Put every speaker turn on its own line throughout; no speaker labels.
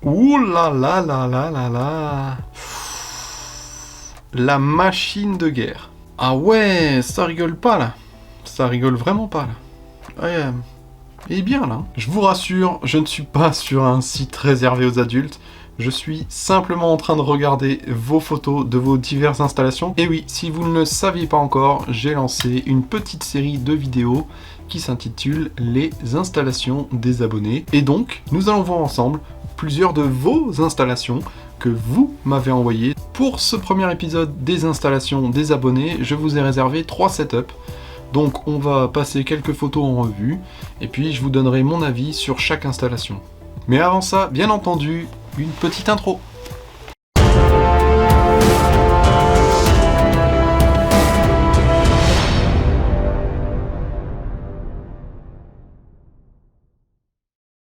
Ouh là là là là là là. La machine de guerre. Ah ouais, ça rigole pas là. Ça rigole vraiment pas là. Ouais, il est bien là. Je vous rassure, je ne suis pas sur un site réservé aux adultes. Je suis simplement en train de regarder vos photos de vos diverses installations. Et oui, si vous ne le saviez pas encore, j'ai lancé une petite série de vidéos qui s'intitule Les installations des abonnés. Et donc, nous allons voir ensemble plusieurs de vos installations que vous m'avez envoyées. Pour ce premier épisode des installations des abonnés, je vous ai réservé 3 setups. Donc on va passer quelques photos en revue, et puis je vous donnerai mon avis sur chaque installation. Mais avant ça, bien entendu, une petite intro.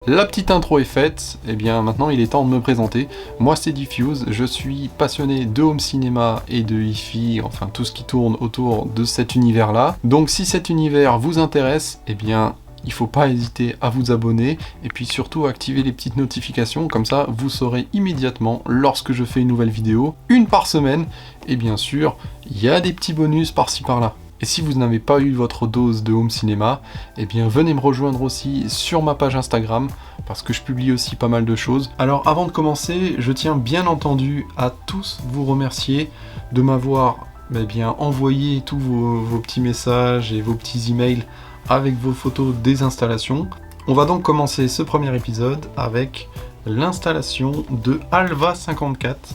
La petite intro est faite, et bien maintenant il est temps de me présenter. Moi c'est Diffuse, je suis passionné de home cinéma et de hi-fi, enfin tout ce qui tourne autour de cet univers-là. Donc si cet univers vous intéresse, et bien il faut pas hésiter à vous abonner, et puis surtout activer les petites notifications, comme ça vous saurez immédiatement lorsque je fais une nouvelle vidéo, une par semaine, et bien sûr, il y a des petits bonus par-ci par-là. Et si vous n'avez pas eu votre dose de home cinéma, eh bien venez me rejoindre aussi sur ma page Instagram, parce que je publie aussi pas mal de choses. Alors avant de commencer, je tiens bien entendu à tous vous remercier de m'avoir envoyé tous vos petits messages et vos petits emails avec vos photos des installations. On va donc commencer ce premier épisode avec l'installation de Alva 54.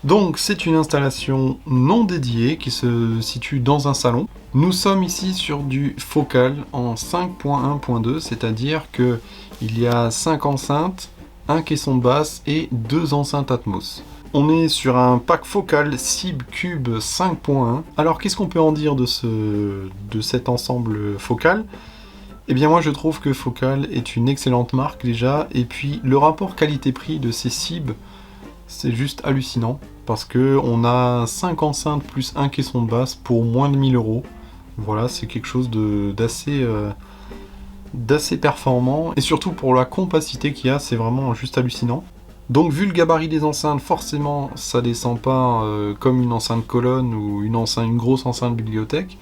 Donc c'est une installation non dédiée qui se situe dans un salon. Nous sommes ici sur du focal en 5.1.2, c'est-à-dire que il y a 5 enceintes, un caisson de basse et 2 enceintes Atmos. On est sur un pack focal Sib Cube 5.1. Alors qu'est-ce qu'on peut en dire de cet ensemble focal ? Eh bien moi je trouve que Focal est une excellente marque déjà, et puis le rapport qualité-prix de ces Sib, c'est juste hallucinant, parce que on a 5 enceintes plus un caisson de basse pour moins de 1000 €. Voilà, c'est quelque chose d'assez performant, et surtout pour la compacité qu'il y a, c'est vraiment juste hallucinant. Donc vu le gabarit des enceintes, forcément ça descend pas comme une enceinte colonne ou une grosse enceinte bibliothèque,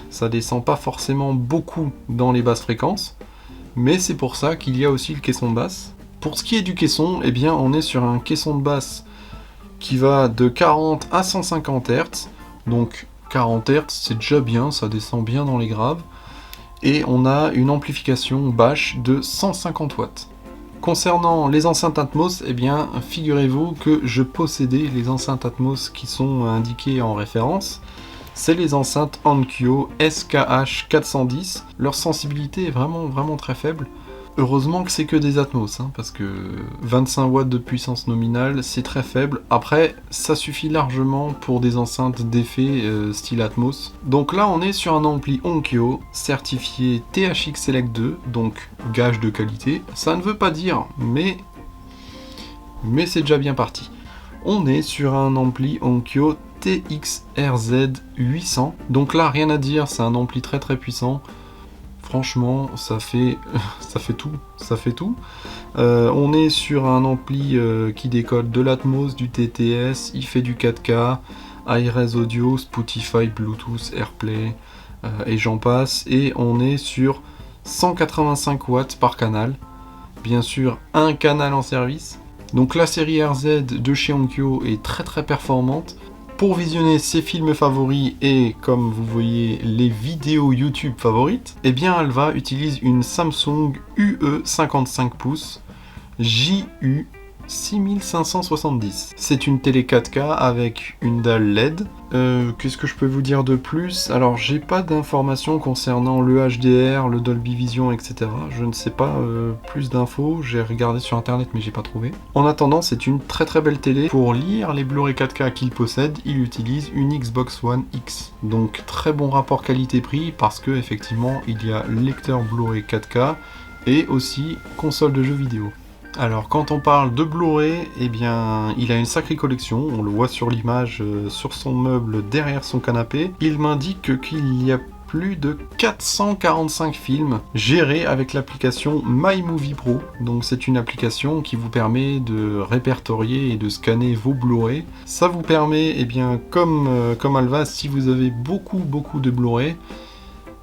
ça descend pas forcément beaucoup dans les basses fréquences, mais c'est pour ça qu'il y a aussi le caisson de basse. Pour ce qui est du caisson, eh bien on est sur un caisson de basse qui va de 40 à 150 Hz, donc 40 Hz c'est déjà bien, ça descend bien dans les graves, et on a une amplification basse de 150 watts. Concernant les enceintes Atmos, eh bien figurez-vous que je possédais les enceintes Atmos qui sont indiquées en référence. C'est les enceintes Onkyo SKH 410. Leur sensibilité est vraiment très faible. Heureusement que c'est que des Atmos, parce que 25 watts de puissance nominale, c'est très faible. Après, ça suffit largement pour des enceintes d'effet style Atmos. Donc là, on est sur un ampli Onkyo, certifié THX Select 2, donc gage de qualité. Ça ne veut pas dire, mais c'est déjà bien parti. On est sur un ampli Onkyo TXRZ 800. Donc là, rien à dire, c'est un ampli très puissant. Franchement, ça fait tout. On est sur un ampli qui décode de l'Atmos, du TTS, il fait du 4K, iRes Audio, Spotify, Bluetooth, AirPlay, et j'en passe. Et on est sur 185 watts par canal. Bien sûr, un canal en service. Donc la série RZ de chez Onkyo est très performante. Pour visionner ses films favoris et, comme vous voyez, les vidéos YouTube favorites, eh bien Alva utilise une Samsung UE 55 pouces JU 6570. C'est une télé 4K avec une dalle LED. Qu'est-ce que je peux vous dire de plus ? Alors j'ai pas d'informations concernant le HDR, le Dolby Vision, etc. Je ne sais pas plus d'infos, j'ai regardé sur internet mais j'ai pas trouvé. En attendant, c'est une très belle télé. Pour lire les Blu-ray 4K qu'il possède, il utilise une Xbox One X. Donc très bon rapport qualité-prix parce que effectivement il y a lecteur Blu-ray 4K et aussi console de jeux vidéo. Alors quand on parle de Blu-ray, eh bien il a une sacrée collection, on le voit sur l'image sur son meuble derrière son canapé. Il m'indique qu'il y a plus de 445 films gérés avec l'application MyMovie Pro. Donc c'est une application qui vous permet de répertorier et de scanner vos Blu-ray. Ça vous permet, eh bien, comme Alva, si vous avez beaucoup de Blu-ray,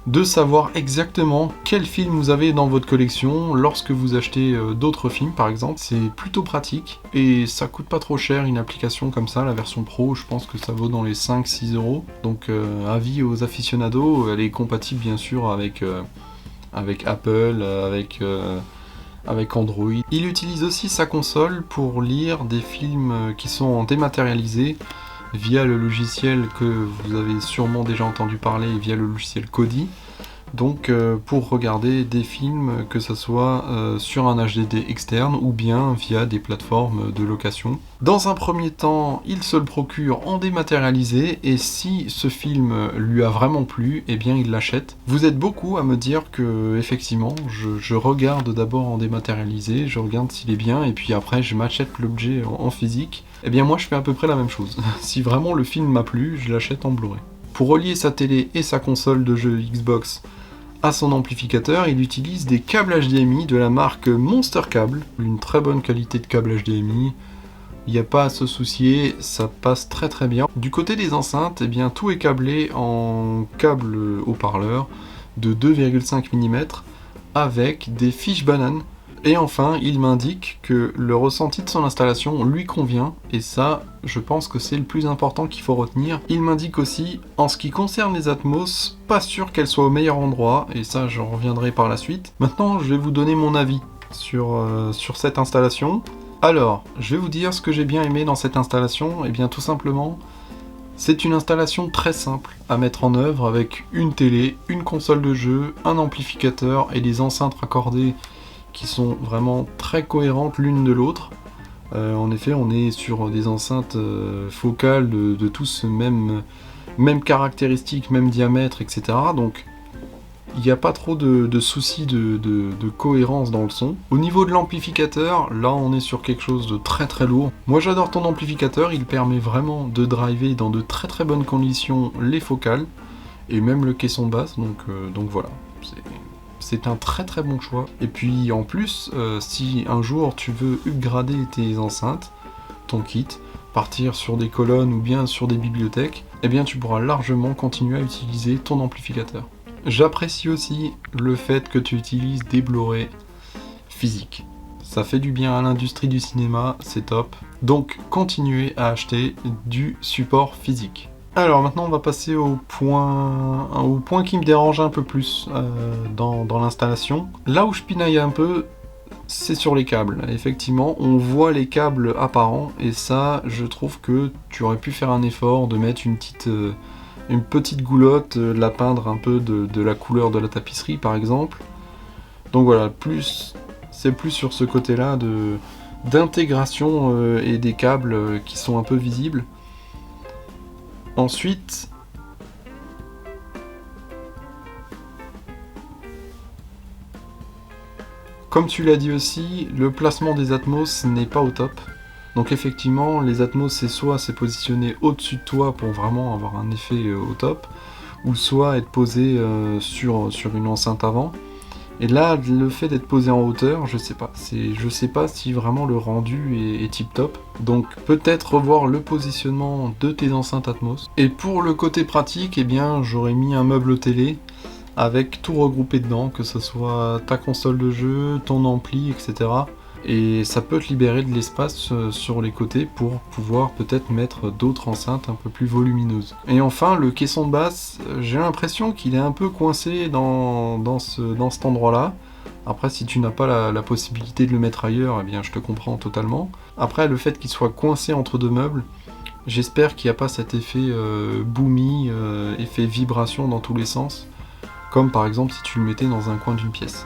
de savoir exactement quel film vous avez dans votre collection lorsque vous achetez d'autres films par exemple. C'est plutôt pratique et ça coûte pas trop cher une application comme ça. La version pro, je pense que ça vaut dans les 5-6 euros. Donc avis aux aficionados, elle est compatible bien sûr avec Apple, avec Android. Il utilise aussi sa console pour lire des films qui sont dématérialisés via le logiciel que vous avez sûrement déjà entendu parler, via le logiciel Kodi. Donc pour regarder des films, que ce soit sur un HDD externe ou bien via des plateformes de location. Dans un premier temps, il se le procure en dématérialisé et si ce film lui a vraiment plu, eh bien il l'achète. Vous êtes beaucoup à me dire que effectivement, je regarde d'abord en dématérialisé, je regarde s'il est bien et puis après je m'achète l'objet en physique. Eh bien moi je fais à peu près la même chose. Si vraiment le film m'a plu, je l'achète en Blu-ray. Pour relier sa télé et sa console de jeu Xbox à son amplificateur, il utilise des câbles HDMI de la marque Monster Cable, une très bonne qualité de câble HDMI. Il n'y a pas à se soucier, ça passe très bien. Du côté des enceintes, eh bien tout est câblé en câble haut-parleur de 2,5 mm avec des fiches bananes. Et enfin, il m'indique que le ressenti de son installation lui convient, et ça, je pense que c'est le plus important qu'il faut retenir. Il m'indique aussi, en ce qui concerne les Atmos, pas sûr qu'elles soient au meilleur endroit, et ça, j'en reviendrai par la suite. Maintenant, je vais vous donner mon avis sur cette installation. Alors, je vais vous dire ce que j'ai bien aimé dans cette installation. Et bien, tout simplement, c'est une installation très simple à mettre en œuvre avec une télé, une console de jeu, un amplificateur et des enceintes raccordées qui sont vraiment très cohérentes l'une de l'autre. En effet, on est sur des enceintes focales de tous même caractéristiques, même diamètre, etc. Donc il n'y a pas trop de soucis de cohérence dans le son. Au niveau de l'amplificateur, là on est sur quelque chose de très lourd. Moi j'adore ton amplificateur, il permet vraiment de driver dans de très bonnes conditions les focales et même le caisson de basse, donc voilà. C'est un très bon choix. Et puis en plus, si un jour tu veux upgrader tes enceintes, ton kit, partir sur des colonnes ou bien sur des bibliothèques, eh bien tu pourras largement continuer à utiliser ton amplificateur. J'apprécie aussi le fait que tu utilises des Blu-ray physiques. Ça fait du bien à l'industrie du cinéma, c'est top. Donc continuez à acheter du support physique. Alors maintenant on va passer au point qui me dérange un peu plus dans l'installation. Là où je pinaille un peu, c'est sur les câbles. Effectivement, on voit les câbles apparents et ça, je trouve que tu aurais pu faire un effort de mettre une petite goulotte, la peindre un peu de la couleur de la tapisserie par exemple. Donc voilà, c'est plus sur ce côté-là d'intégration et des câbles qui sont un peu visibles. Ensuite, comme tu l'as dit aussi, le placement des Atmos n'est pas au top. Donc effectivement, les Atmos, c'est positionné au-dessus de toi pour vraiment avoir un effet au top, ou soit être posé sur une enceinte avant. Et là, le fait d'être posé en hauteur, je sais pas si vraiment le rendu est tip top. Donc peut-être revoir le positionnement de tes enceintes Atmos. Et pour le côté pratique, eh bien j'aurais mis un meuble télé avec tout regroupé dedans, que ce soit ta console de jeu, ton ampli, etc. Et ça peut te libérer de l'espace sur les côtés pour pouvoir peut-être mettre d'autres enceintes un peu plus volumineuses. Et enfin, le caisson de basse, j'ai l'impression qu'il est un peu coincé dans cet endroit-là. Après, si tu n'as pas la possibilité de le mettre ailleurs, eh bien je te comprends totalement. Après, le fait qu'il soit coincé entre deux meubles, j'espère qu'il n'y a pas cet effet boomy, effet vibration dans tous les sens, comme par exemple si tu le mettais dans un coin d'une pièce.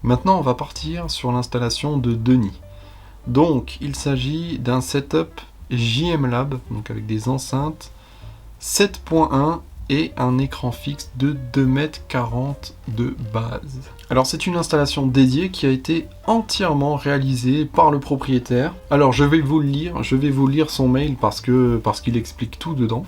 Maintenant, on va partir sur l'installation de Denis. Donc, il s'agit d'un setup JM Lab, donc avec des enceintes 7.1 et un écran fixe de 2,40 m de base. Alors c'est une installation dédiée qui a été entièrement réalisée par le propriétaire. Alors je vais vous lire son mail parce qu'il explique tout dedans.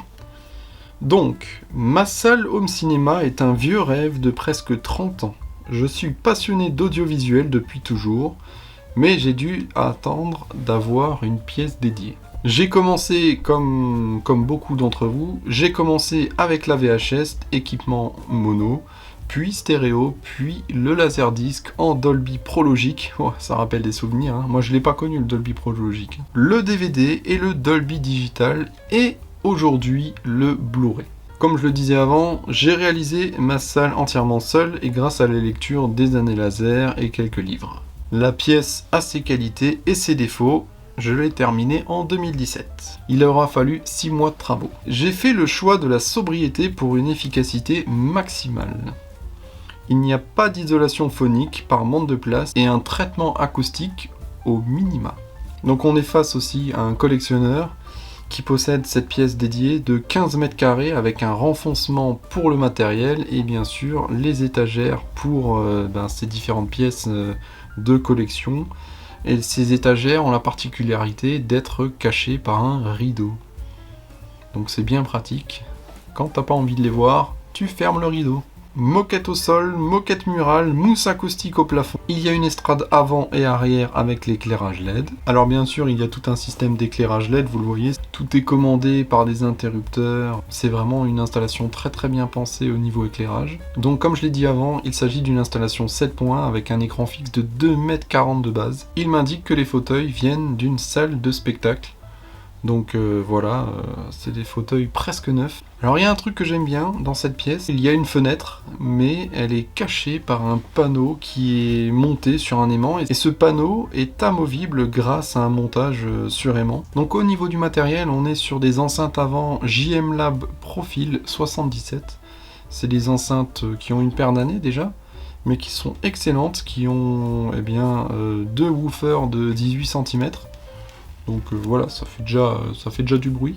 Donc, ma salle home cinéma est un vieux rêve de presque 30 ans. Je suis passionné d'audiovisuel depuis toujours, mais j'ai dû attendre d'avoir une pièce dédiée. J'ai commencé, comme beaucoup d'entre vous, j'ai commencé avec la VHS, équipement mono, puis stéréo, puis le laserdisc en Dolby Pro Logic. Oh, ça rappelle des souvenirs, hein. Moi je l'ai pas connu le Dolby Pro Logic. Le DVD et le Dolby Digital, et aujourd'hui le Blu-ray. Comme je le disais avant, j'ai réalisé ma salle entièrement seul et grâce à la lecture des années laser et quelques livres. La pièce a ses qualités et ses défauts. Je l'ai terminé en 2017. Il aura fallu 6 mois de travaux. J'ai fait le choix de la sobriété pour une efficacité maximale. Il n'y a pas d'isolation phonique par manque de place et un traitement acoustique au minima. Donc on est face aussi à un collectionneur qui possède cette pièce dédiée de 15 mètres carrés avec un renfoncement pour le matériel et bien sûr les étagères pour ces différentes pièces de collection. Et ces étagères ont la particularité d'être cachées par un rideau. Donc c'est bien pratique. Quand t'as pas envie de les voir, tu fermes le rideau. Moquette au sol, moquette murale, mousse acoustique au plafond. Il y a une estrade avant et arrière avec l'éclairage LED. Alors bien sûr, il y a tout un système d'éclairage LED, vous le voyez. Tout est commandé par des interrupteurs. C'est vraiment une installation très très bien pensée au niveau éclairage. Donc comme je l'ai dit avant, il s'agit d'une installation 7 points avec un écran fixe de 2,40 m de base. Il m'indique que les fauteuils viennent d'une salle de spectacle. Donc voilà, c'est des fauteuils presque neufs. Alors il y a un truc que j'aime bien dans cette pièce, il y a une fenêtre, mais elle est cachée par un panneau qui est monté sur un aimant, et ce panneau est amovible grâce à un montage sur aimant. Donc au niveau du matériel, on est sur des enceintes avant JM Lab Profil 77. C'est des enceintes qui ont une paire d'années déjà, mais qui sont excellentes, qui ont deux woofers de 18 cm. Donc voilà, ça fait déjà du bruit.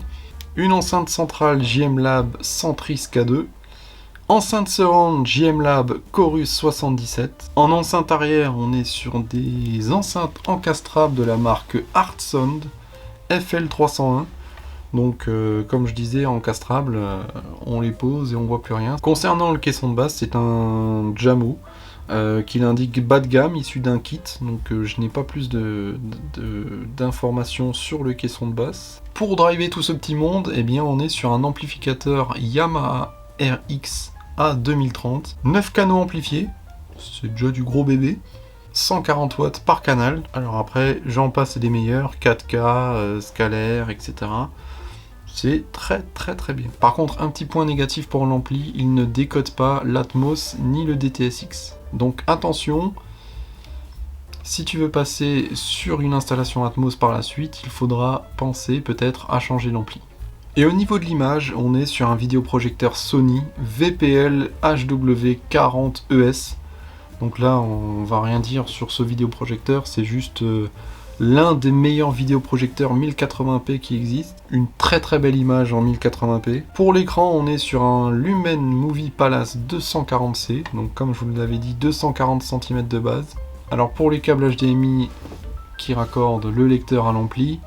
Une enceinte centrale JM Lab Centris K2. Enceinte surround JM Lab Chorus 77. En enceinte arrière, on est sur des enceintes encastrables de la marque Artsound FL301. Donc comme je disais, encastrables, on les pose et on voit plus rien. Concernant le caisson de basse, c'est un Jamo. Qu'il indique bas de gamme, issu d'un kit, donc je n'ai pas plus d'informations sur le caisson de basse. Pour driver tout ce petit monde, eh bien on est sur un amplificateur Yamaha RX A2030, 9 canaux amplifiés, c'est déjà du gros bébé, 140 watts par canal. Alors après, j'en passe des meilleurs, 4K, scalaire, etc. C'est très très très bien. Par contre, un petit point négatif pour l'ampli, il ne décode pas l'Atmos ni le DTS:X. Donc attention, si tu veux passer sur une installation Atmos par la suite, il faudra penser peut-être à changer l'ampli. Et au niveau de l'image, on est sur un vidéoprojecteur Sony VPL HW40ES. Donc là, on va rien dire sur ce vidéoprojecteur, c'est juste l'un des meilleurs vidéoprojecteurs 1080p qui existe. Une très très belle image en 1080p. Pour l'écran, on est sur un Lumen Movie Palace 240C. Donc comme je vous l'avais dit, 240 cm de base. Alors pour les câbles HDMI qui raccordent le lecteur à l'ampli,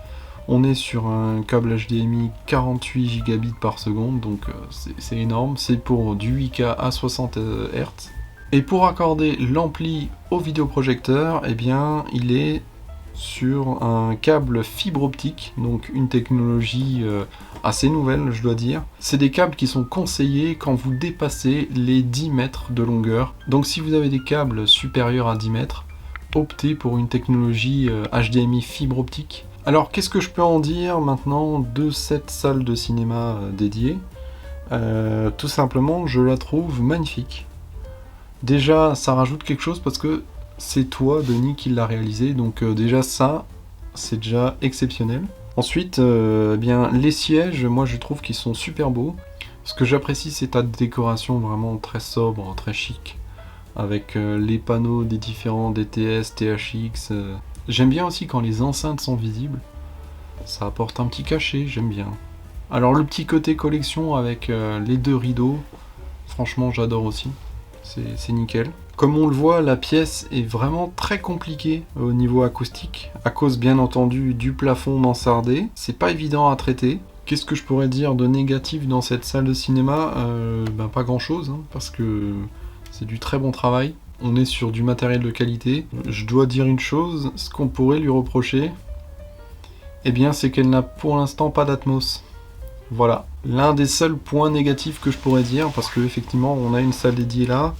on est sur un câble HDMI 48 gigabits par seconde. Donc c'est énorme. C'est pour du 8K à 60 Hz. Et pour accorder l'ampli au vidéoprojecteur, eh bien il est sur un câble fibre optique, donc une technologie assez nouvelle, je dois dire. C'est des câbles qui sont conseillés quand vous dépassez les 10 mètres de longueur. Donc si vous avez des câbles supérieurs à 10 mètres, optez pour une technologie HDMI fibre optique. Alors qu'est-ce que je peux en dire maintenant de cette salle de cinéma dédiée ? Tout simplement, je la trouve magnifique. Déjà, ça rajoute quelque chose parce que c'est toi, Denis, qui l'a réalisé, donc déjà ça, c'est déjà exceptionnel. Ensuite, bien les sièges, moi je trouve qu'ils sont super beaux. Ce que j'apprécie, c'est ta décoration vraiment très sobre, très chic, avec les panneaux des différents DTS, THX. J'aime bien aussi quand les enceintes sont visibles, ça apporte un petit cachet, j'aime bien. Alors le petit côté collection avec les 2 rideaux, franchement j'adore aussi, c'est nickel. Comme on le voit, la pièce est vraiment très compliquée au niveau acoustique, à cause bien entendu du plafond mansardé, c'est pas évident à traiter. Qu'est-ce que je pourrais dire de négatif dans cette salle de cinéma? Pas grand chose, hein, parce que c'est du très bon travail. On est sur du matériel de qualité. Je dois dire une chose, ce qu'on pourrait lui reprocher, eh bien c'est qu'elle n'a pour l'instant pas d'Atmos. Voilà, l'un des seuls points négatifs que je pourrais dire, parce que effectivement on a une salle dédiée là,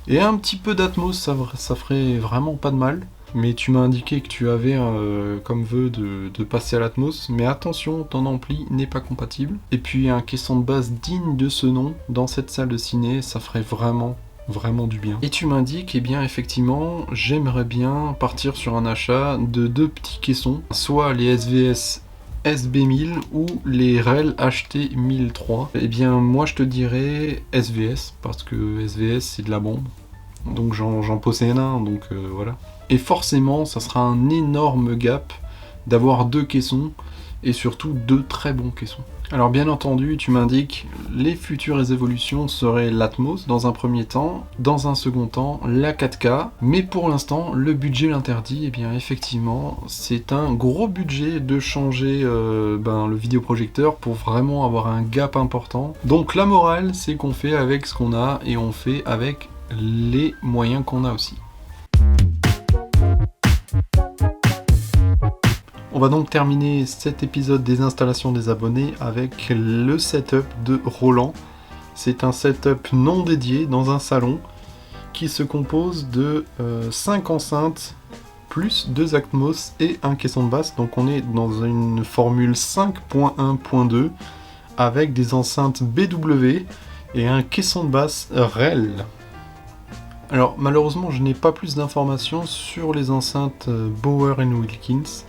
et un petit peu d'Atmos, ça ferait vraiment pas de mal. Mais tu m'as indiqué que tu avais comme vœu de passer à l'Atmos, mais attention, ton ampli n'est pas compatible. Et puis un caisson de basse digne de ce nom dans cette salle de ciné, ça ferait vraiment du bien. Et tu m'indiques, eh bien effectivement, j'aimerais bien partir sur un achat de 2 petits caissons, soit les SVS SB1000 ou les REL HT 1003. Eh bien moi je te dirais SVS, parce que SVS c'est de la bombe. Donc j'en possède un, donc voilà. Et forcément, ça sera un énorme gap d'avoir 2 caissons, et surtout 2 très bons caissons. Alors bien entendu, tu m'indiques, les futures évolutions seraient l'Atmos dans un premier temps, dans un second temps, la 4K, mais pour l'instant, le budget l'interdit, et bien effectivement, c'est un gros budget de changer le vidéoprojecteur pour vraiment avoir un gap important. Donc la morale, c'est qu'on fait avec ce qu'on a, et on fait avec les moyens qu'on a aussi. On va donc terminer cet épisode des installations des abonnés avec le setup de Roland. C'est un setup non dédié dans un salon qui se compose de 5 enceintes plus 2 Atmos et un caisson de basse. Donc on est dans une formule 5.1.2 avec des enceintes BW et un caisson de basse REL. Alors malheureusement je n'ai pas plus d'informations sur les enceintes Bauer & Wilkins,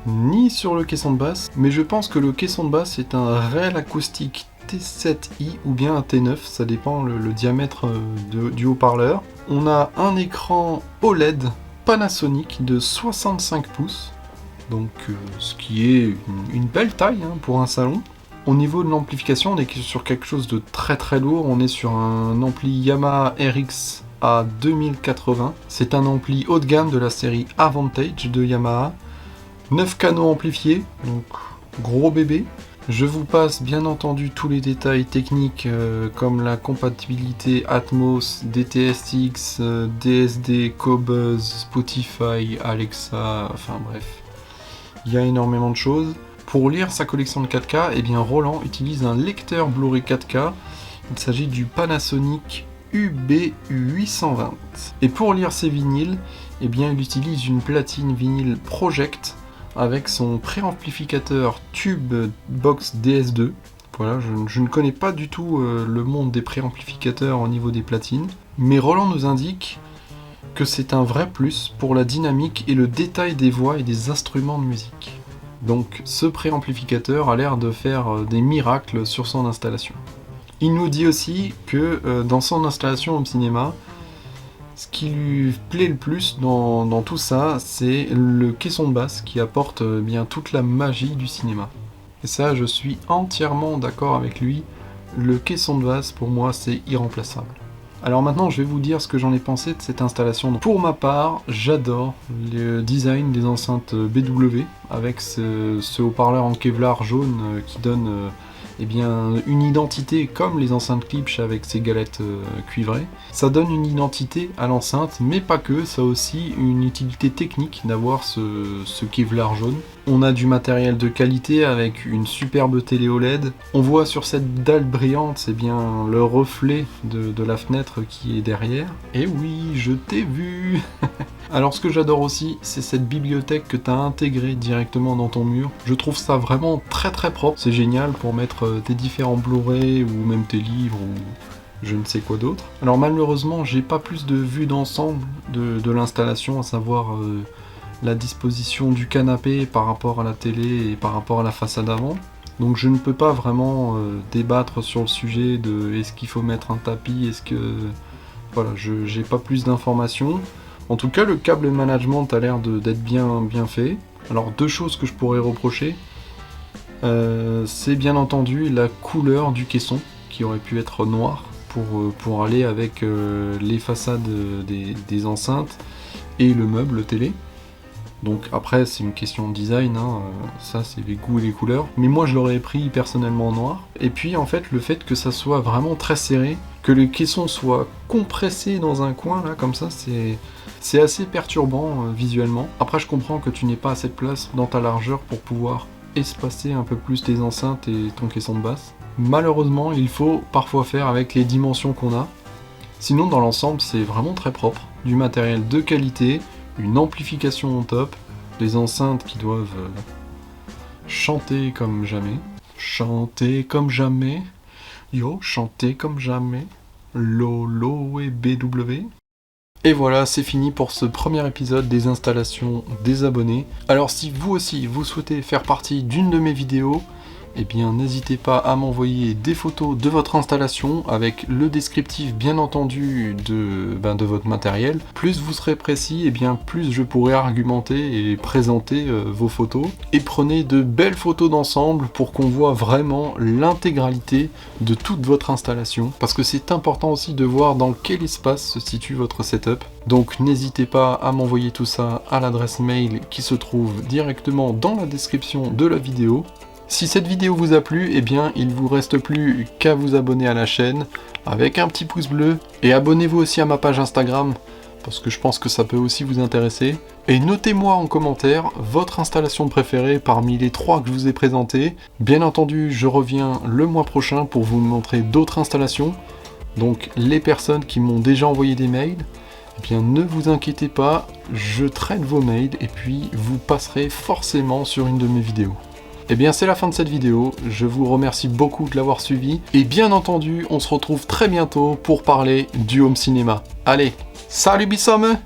ni sur le caisson de basse, mais je pense que le caisson de basse est un REL acoustique T7i ou bien un T9, ça dépend le diamètre du haut-parleur. On a un écran OLED Panasonic de 65 pouces, donc ce qui est une belle taille pour un salon. Au niveau de l'amplification, on est sur quelque chose de très très lourd, on est sur un ampli Yamaha RX à 2080. C'est un ampli haut de gamme de la série Avantage de Yamaha. 9 canaux amplifiés, donc gros bébé. Je vous passe bien entendu tous les détails techniques comme la compatibilité Atmos, DTS:X, DSD, Qobuz, Spotify, Alexa, enfin bref. Il y a énormément de choses. Pour lire sa collection de 4K, eh bien Roland utilise un lecteur Blu-ray 4K. Il s'agit du Panasonic UB820. Et pour lire ses vinyles, eh bien il utilise une platine vinyle Project avec son préamplificateur Tube Box DS2. Voilà, je ne connais pas du tout le monde des préamplificateurs au niveau des platines, mais Roland nous indique que c'est un vrai plus pour la dynamique et le détail des voix et des instruments de musique. Donc ce préamplificateur a l'air de faire des miracles sur son installation. Il nous dit aussi que dans son installation au cinéma, ce qui lui plaît le plus dans tout ça, c'est le caisson de basse qui apporte bien toute la magie du cinéma. Et ça, je suis entièrement d'accord avec lui. Le caisson de basse, pour moi, c'est irremplaçable. Alors maintenant, je vais vous dire ce que j'en ai pensé de cette installation. Donc, pour ma part, j'adore le design des enceintes BW avec ce haut-parleur en Kevlar jaune qui donne une identité comme les enceintes Klipsch avec ses galettes cuivrées. Ça donne une identité à l'enceinte, mais pas que, ça a aussi une utilité technique d'avoir ce Kevlar jaune. On a du matériel de qualité avec une superbe télé OLED. On voit sur cette dalle brillante, c'est bien le reflet de la fenêtre qui est derrière. Et oui, je t'ai vu. Alors ce que j'adore aussi, c'est cette bibliothèque que tu as intégrée directement dans ton mur. Je trouve ça vraiment très très propre. C'est génial pour mettre tes différents Blu-ray ou même tes livres ou je ne sais quoi d'autre. Alors malheureusement, j'ai pas plus de vue d'ensemble de l'installation, à savoir la disposition du canapé par rapport à la télé et par rapport à la façade avant. Donc je ne peux pas vraiment débattre sur le sujet de est-ce qu'il faut mettre un tapis, est-ce que... Voilà, j'ai pas plus d'informations. En tout cas, le câble management a l'air d'être bien fait. Alors, 2 choses que je pourrais reprocher. c'est bien entendu la couleur du caisson qui aurait pu être noir pour aller avec les façades des enceintes et le meuble télé. Donc après c'est une question de design, hein, ça c'est les goûts et les couleurs, mais moi je l'aurais pris personnellement en noir. Et puis en fait le fait que ça soit vraiment très serré, que le caisson soit compressé dans un coin là comme ça, c'est assez perturbant visuellement. Après je comprends que tu n'aies pas assez de place dans ta largeur pour pouvoir espacer un peu plus tes enceintes et ton caisson de basse. Malheureusement il faut parfois faire avec les dimensions qu'on a. Sinon dans l'ensemble c'est vraiment très propre, du matériel de qualité, une amplification au top, des enceintes qui doivent chanter comme jamais. Chanter comme jamais. Yo, chanter comme jamais. Lolo et BW. Et voilà, c'est fini pour ce premier épisode des installations des abonnés. Alors si vous aussi, vous souhaitez faire partie d'une de mes vidéos, eh bien n'hésitez pas à m'envoyer des photos de votre installation avec le descriptif bien entendu de votre matériel. Plus vous serez précis, et bien plus je pourrai argumenter et présenter vos photos. Et prenez de belles photos d'ensemble pour qu'on voit vraiment l'intégralité de toute votre installation. Parce que c'est important aussi de voir dans quel espace se situe votre setup. Donc n'hésitez pas à m'envoyer tout ça à l'adresse mail qui se trouve directement dans la description de la vidéo. Si cette vidéo vous a plu, eh bien il vous reste plus qu'à vous abonner à la chaîne avec un petit pouce bleu et abonnez-vous aussi à ma page Instagram parce que je pense que ça peut aussi vous intéresser. Et notez-moi en commentaire votre installation préférée parmi les 3 que je vous ai présentées. Bien entendu, je reviens le mois prochain pour vous montrer d'autres installations. Donc les personnes qui m'ont déjà envoyé des mails, eh bien ne vous inquiétez pas, je traite vos mails et puis vous passerez forcément sur une de mes vidéos. Et bien c'est la fin de cette vidéo, je vous remercie beaucoup de l'avoir suivi, et bien entendu on se retrouve très bientôt pour parler du home cinéma. Allez, salut Bissomme!